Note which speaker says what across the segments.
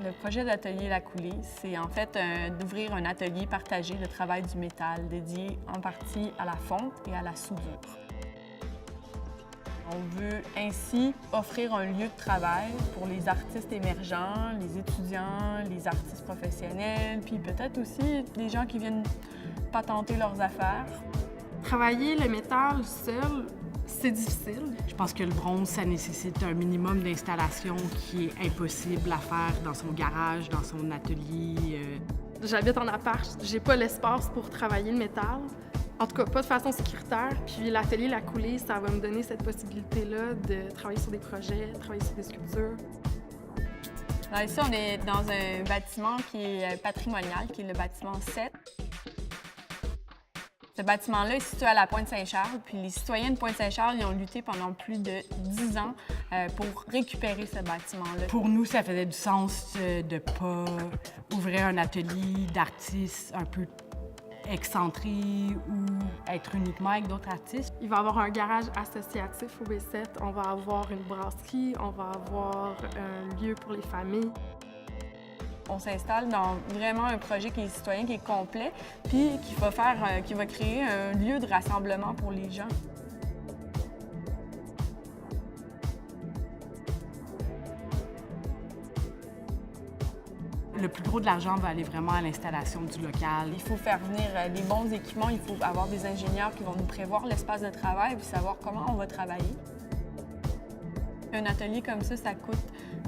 Speaker 1: Le projet d'atelier La Coulée, c'est en fait d'ouvrir un atelier partagé de travail du métal dédié en partie à la fonte et à la soudure. On veut ainsi offrir un lieu de travail pour les artistes émergents, les étudiants, les artistes professionnels, puis peut-être aussi des gens qui viennent patenter leurs affaires.
Speaker 2: Travailler le métal seul, c'est difficile.
Speaker 3: Je pense que le bronze, ça nécessite un minimum d'installation qui est impossible à faire dans son garage, dans son atelier.
Speaker 2: J'habite en appart, j'ai pas l'espace pour travailler le métal. En tout cas, pas de façon sécuritaire. Puis l'atelier La Coulée, ça va me donner cette possibilité-là de travailler sur des projets, travailler sur des sculptures.
Speaker 1: Alors ici, on est dans un bâtiment qui est patrimonial, qui est le bâtiment 7. Ce bâtiment-là est situé à la Pointe-Saint-Charles, puis les citoyens de Pointe-Saint-Charles ils ont lutté pendant plus de 10 ans pour récupérer ce bâtiment-là.
Speaker 3: Pour nous, ça faisait du sens de ne pas ouvrir un atelier d'artistes un peu excentré ou être uniquement avec d'autres artistes.
Speaker 2: Il va y avoir un garage associatif au B7, on va avoir une brasserie, on va avoir un lieu pour les familles.
Speaker 1: On s'installe dans vraiment un projet qui est citoyen, qui est complet, puis qui va créer un lieu de rassemblement pour les gens.
Speaker 3: Le plus gros de l'argent va aller vraiment à l'installation du local.
Speaker 1: Il faut faire venir les bons équipements, il faut avoir des ingénieurs qui vont nous prévoir l'espace de travail puis savoir comment on va travailler. Un atelier comme ça coûte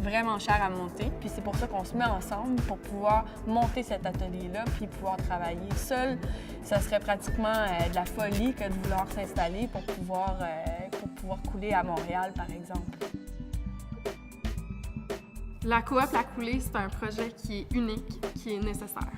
Speaker 1: vraiment cher à monter, puis c'est pour ça qu'on se met ensemble pour pouvoir monter cet atelier-là puis pouvoir travailler. Seul, ça serait pratiquement de la folie que de vouloir s'installer pour pouvoir couler à Montréal, par exemple.
Speaker 2: La coop La Coulée, c'est un projet qui est unique, qui est nécessaire.